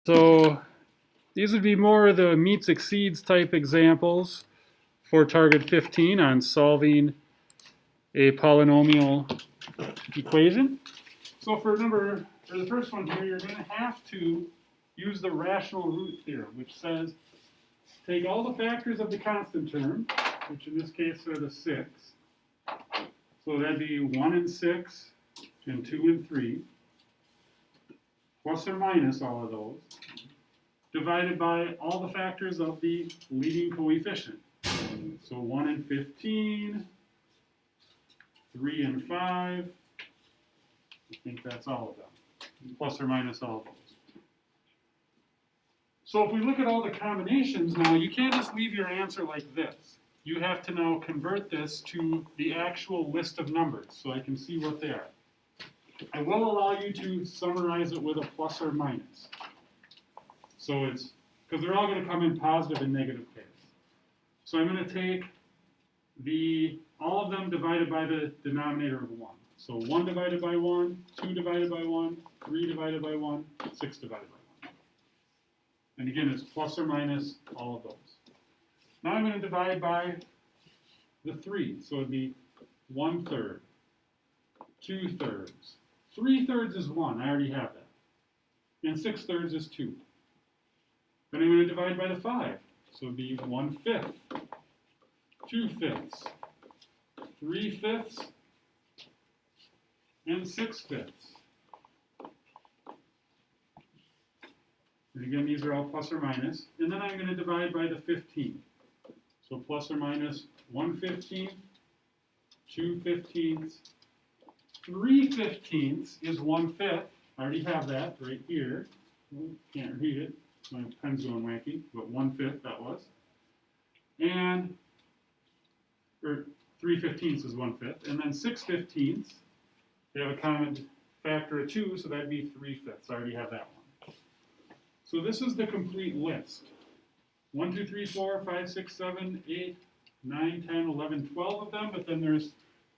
So these would be more of the meets exceeds type examples for target 15 on solving a polynomial equation. So for the first one here, you're going to have to use the rational root theorem, which says take all the factors of the constant term, which in this case are the 6. So that'd be 1 and 6 and 2 and 3, plus or minus all of those, divided by all the factors of the leading coefficient. So 1 and 15, 3 and 5, I think that's all of them, plus or minus all of those. So if we look at all the combinations now, you can't just leave your answer like this. You have to now convert this to the actual list of numbers so I can see what they are. I will allow you to summarize it with a plus or minus. So it's, because they're all going to come in positive and negative pairs. So I'm going to take all of them divided by the denominator of 1. So 1 divided by 1, 2 divided by 1, 3 divided by 1, 6 divided by 1. And again, it's plus or minus all of those. Now I'm going to divide by the 3. So it'd be 1/3, 2/3. 3/3 is 1. I already have that. And 6/3 is 2. Then I'm going to divide by the 5. So it'd be 1/5, 2/5, 3/5, and 6/5. And again, these are all plus or minus. And then I'm going to divide by the 15. So plus or minus 1/15, 2/15, 3/15 is 1/5. I already have that right here. Can't read it. My pen's going wacky, but 1/5 that was. And, or 3/15 is 1/5. And then 6/15, they have a common factor of 2, so that'd be 3/5. I already have that one. So this is the complete list. 1, 2, 3, 4, 5, 6, 7, 8, 9, 10, 11, 12 of them, but then there's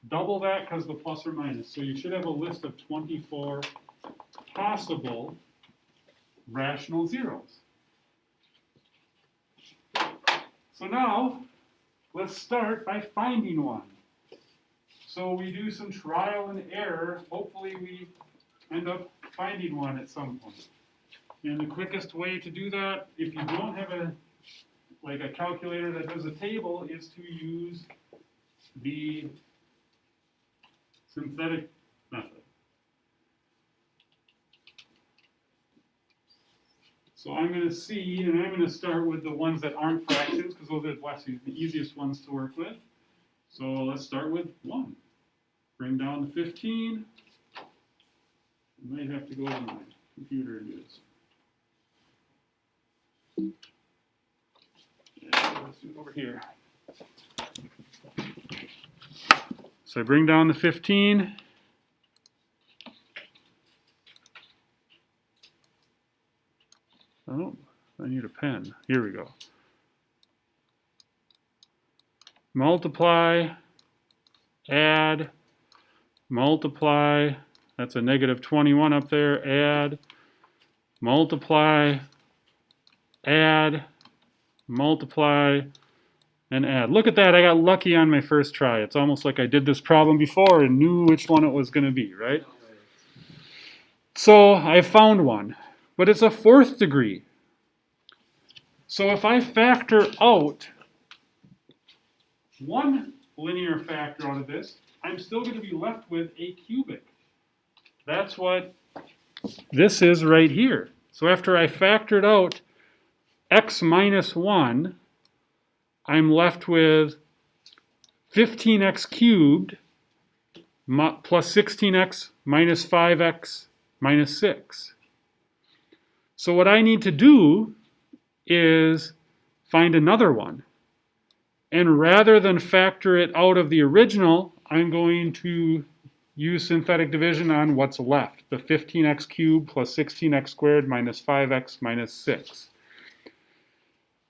double that because the plus or minus. So you should have a list of 24 possible rational zeros. So now, let's start by finding one. So we do some trial and error. Hopefully we end up finding one at some point. And the quickest way to do that, if you don't have a calculator that does a table, is to use the synthetic method. So I'm going to see, and I'm going to start with the ones that aren't fractions, because those are the easiest ones to work with. So let's start with 1. Bring down the 15. I might have to go to my computer and do this. Yeah, let's do it over here. So I bring down the 15. Oh, I need a pen. Here we go. Multiply, add, multiply. That's a negative 21 up there. Add, multiply, add, multiply, and add. Look at that. I got lucky on my first try. It's almost like I did this problem before and knew which one it was going to be, right? So I found one, but it's a 4th degree. So if I factor out one linear factor out of this, I'm still going to be left with a cubic. That's what this is right here. So after I factored out x minus 1, I'm left with 15x cubed plus 16x minus 5x minus 6. So what I need to do is find another one. And rather than factor it out of the original, I'm going to use synthetic division on what's left, the 15x cubed plus 16x squared minus 5x minus 6.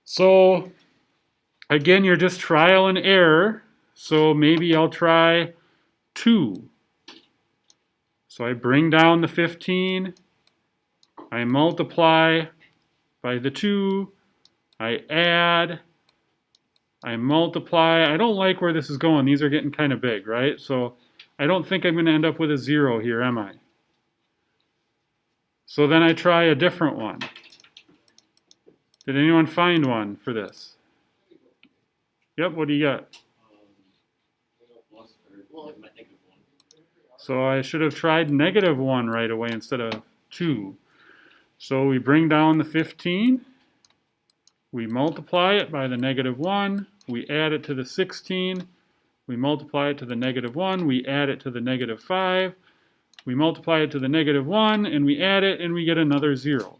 So again, you're just trial and error. So maybe I'll try 2. So I bring down the 15, I multiply, by the 2, I add, I multiply. I don't like where this is going. These are getting kind of big, right? So I don't think I'm going to end up with a 0 here, am I? So then I try a different one. Did anyone find one for this? Yep, what do you got? So I should have tried -1 right away instead of 2. So we bring down the 15. We multiply it by the -1. We add it to the 16. We multiply it to the -1. We add it to the -5. We multiply it to the -1, and we add it, and we get another 0.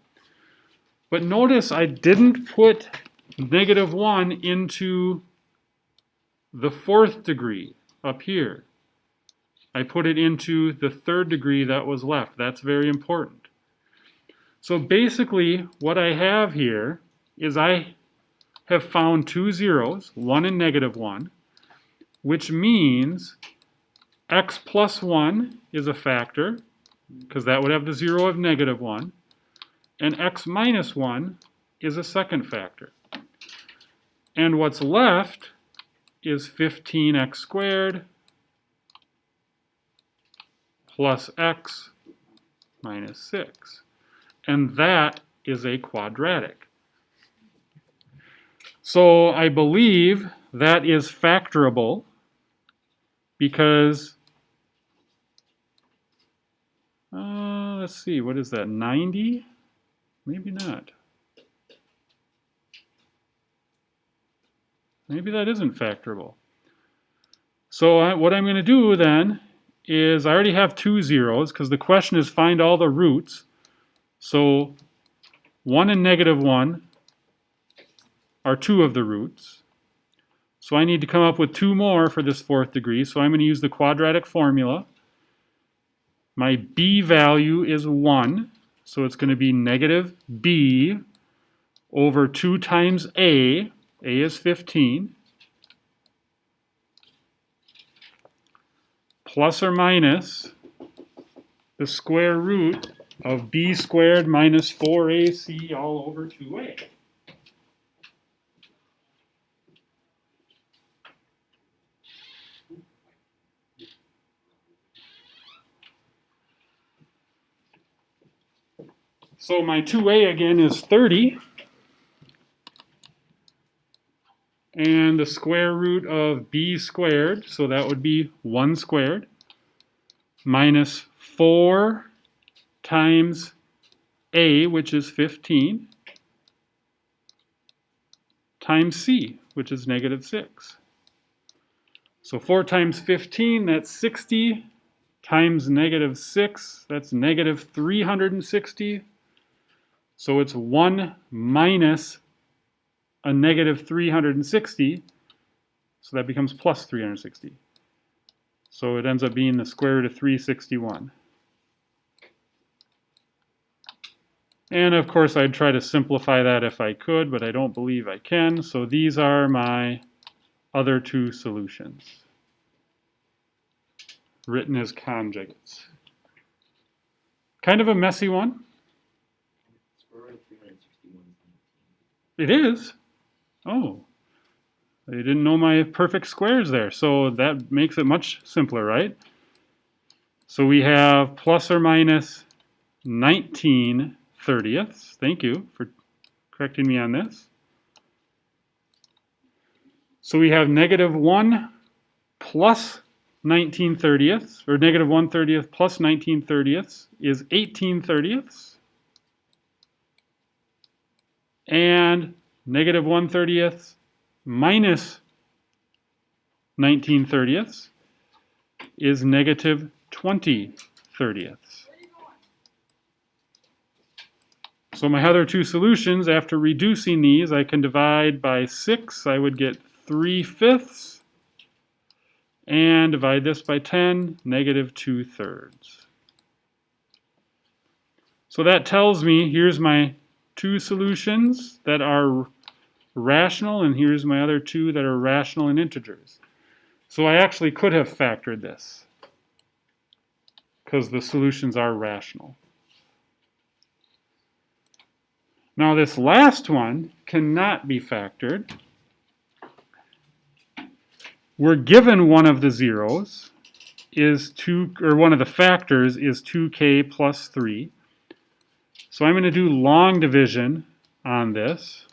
But notice I didn't put -1 into the 4th degree up here. I put it into the 3rd degree that was left. That's very important. So basically, what I have here is I have found 2 zeros, 1 and -1, which means x plus 1 is a factor, because that would have the 0 of -1, and x minus 1 is a second factor. And what's left is 15x squared plus x minus 6. And that is a quadratic. So I believe that is factorable because, let's see, what is that, 90? Maybe not. Maybe that isn't factorable. So what I'm going to do then is I already have 2 zeros because the question is find all the roots. So 1 and -1 are 2 of the roots. So I need to come up with 2 more for this 4th degree. So I'm going to use the quadratic formula. My b value is 1. So it's going to be -b over 2 times a. A is 15. Plus or minus the square root of b squared minus 4ac all over 2a. So my 2a again is 30. And the square root of b squared, so that would be 1 squared, minus 4 times a, which is 15, times c, which is -6. So 4 times 15, that's 60, times -6, that's -360. So it's 1 minus a -360, so that becomes plus 360. So it ends up being the square root of 361. And of course I'd try to simplify that if I could, but I don't believe I can. So these are my other 2 solutions, written as conjugates. Kind of a messy one. It is. Oh, I didn't know my perfect squares there, so that makes it much simpler, right? So we have plus or minus 19 30ths. Thank you for correcting me on this. So we have -1 plus 19 30ths, or -1 30th plus 19 30ths is 18 30ths. And -1 30th minus 19 30ths is -20 30ths. So my other 2 solutions, after reducing these, I can divide by 6. I would get 3/5. And divide this by 10, -2/3. So that tells me, here's my 2 solutions that are rational, and here's my other 2 that are rational in integers. So I actually could have factored this, because the solutions are rational. Now this last one cannot be factored. We're given one of the zeros is 2, or one of the factors is 2k plus 3. So I'm going to do long division on this.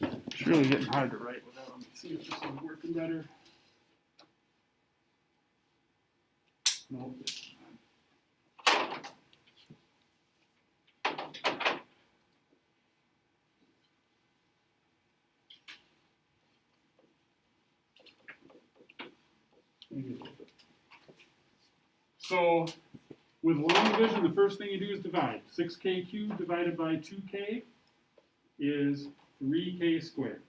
It's really getting hard to write without. Let me see if this is working better. Nope. So with long division, the first thing you do is divide. 6k cubed divided by 2k is 3k squared.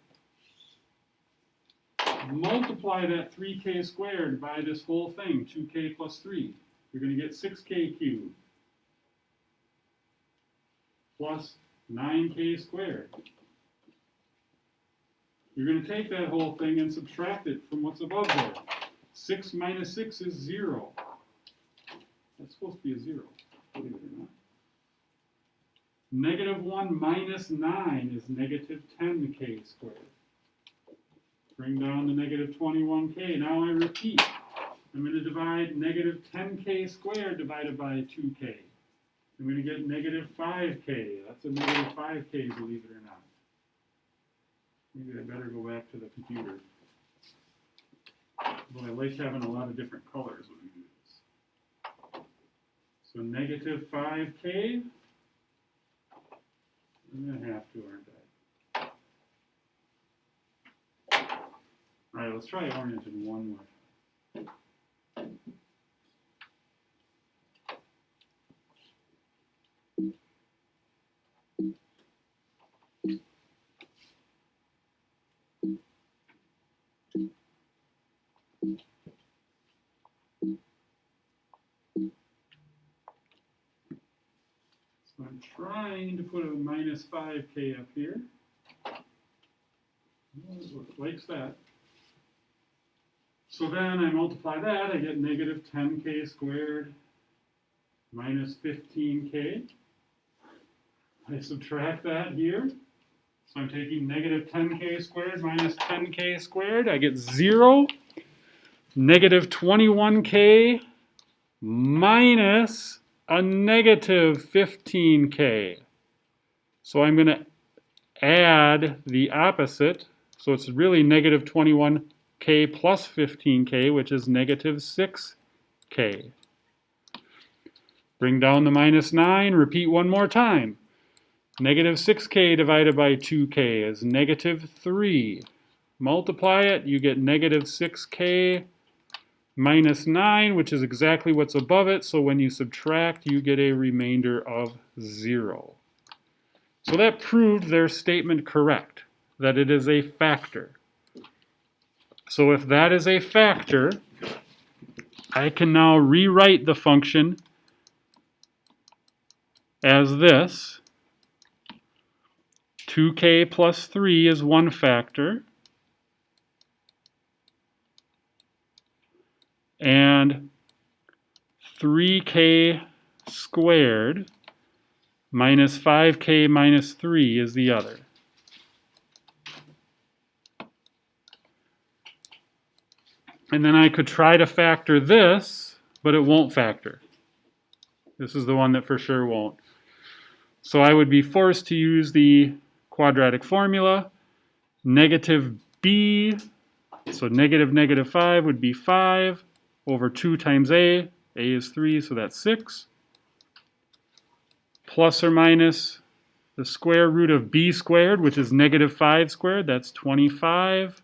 Multiply that 3k squared by this whole thing, 2k plus 3. You're going to get 6k cubed plus 9k squared. You're going to take that whole thing and subtract it from what's above there. 6 minus 6 is 0. That's supposed to be a 0, believe it or not. Negative 1 minus 9 is negative 10k squared. Bring down the negative 21k. Now I repeat. I'm going to divide negative 10k squared divided by 2k. I'm going to get negative 5k. That's a negative 5k, believe it or not. Maybe I better go back to the computer. But I like having a lot of different colors when we do this. So negative 5k. I'm going to have to, aren't I? All right, let's try orange in one more. So I'm trying to put a minus 5k up here. Likes that. So then I multiply that, I get negative 10k squared minus 15k. I subtract that here. So I'm taking negative 10k squared minus 10k squared. I get 0. Negative 21k minus a negative 15k. So I'm going to add the opposite. So it's really negative 21k plus 15k, which is negative 6k. Bring down the minus 9, repeat one more time. Negative 6k divided by 2k is negative 3. Multiply it, you get negative 6k minus 9, which is exactly what's above it. So when you subtract, you get a remainder of 0. So that proved their statement correct, that it is a factor. So if that is a factor, I can now rewrite the function as this. 2k plus 3 is one factor. And 3k squared minus 5k minus 3 is the other. And then I could try to factor this, but it won't factor. This is the one that for sure won't. So I would be forced to use the quadratic formula. Negative b, so negative negative 5 would be 5 over 2 times a. A is 3, so that's 6. Plus or minus the square root of b squared, which is negative 5 squared, that's 25.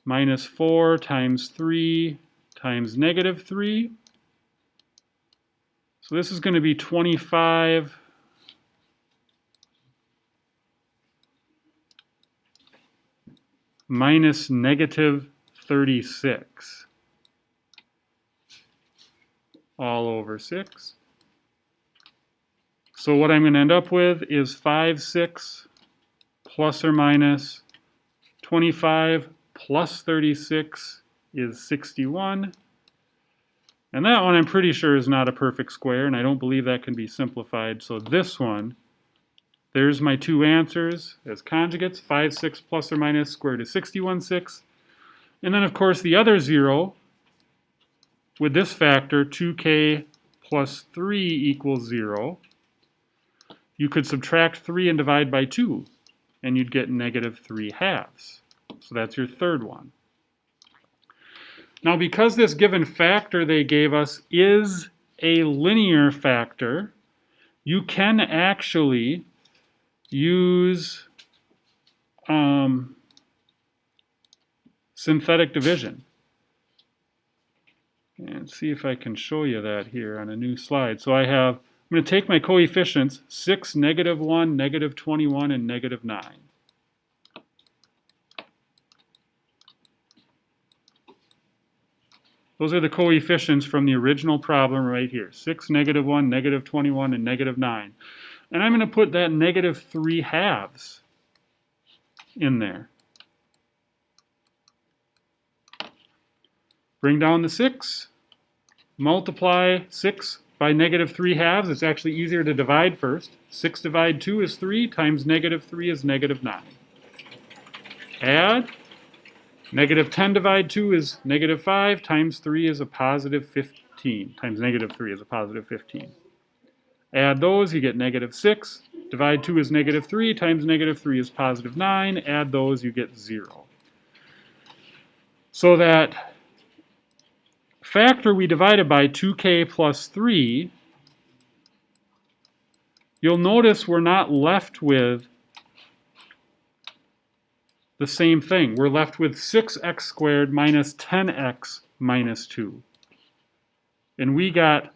Minus 4 times 3 times negative 3. So this is going to be 25 minus negative 36 all over 6. So what I'm going to end up with is 5, 6 plus or minus 25 plus 36 is 61. And that one I'm pretty sure is not a perfect square, and I don't believe that can be simplified. So this one, There's my two answers as conjugates, 5, 6 plus or minus square root of 61, 6. And then, of course, the other 0 with this factor, 2k plus 3 equals 0. You could subtract 3 and divide by 2, and you'd get negative 3 halves. So that's your third one. Now, because this given factor they gave us is a linear factor, you can actually use synthetic division. And see if I can show you that here on a new slide. So I'm going to take my coefficients, 6, negative 1, negative 21, and negative 9. Those are the coefficients from the original problem right here. 6, negative 1, negative 21, and negative 9. And I'm going to put that negative 3 halves in there. Bring down the 6. Multiply 6 by negative 3 halves. It's actually easier to divide first. 6 divided 2 is 3, times negative 3 is negative 9. Add. Negative 10 divided 2 is negative 5, times 3 is a positive 15, times negative 3 is a positive 15. Add those, you get negative 6. Divide 2 is negative 3, times negative 3 is positive 9. Add those, you get 0. So that factor we divided by, 2k plus 3, you'll notice we're not left with the same thing. We're left with 6x squared minus 10x minus 2. And we got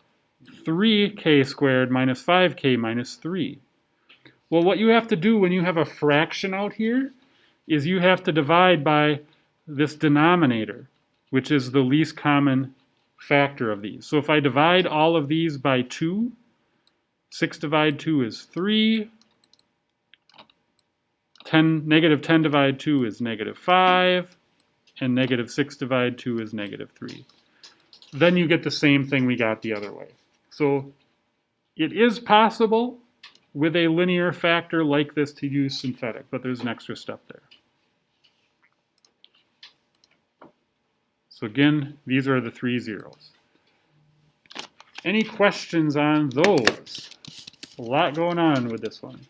3k squared minus 5k minus 3. Well, what you have to do when you have a fraction out here is you have to divide by this denominator, which is the least common factor of these. So if I divide all of these by 2, 6 divided 2 is 3. Negative 10 divided 2 is negative 5. And negative 6 divided 2 is negative 3. Then you get the same thing we got the other way. So it is possible with a linear factor like this to use synthetic, but there's an extra step there. So again, these are the 3 zeros. Any questions on those? A lot going on with this one.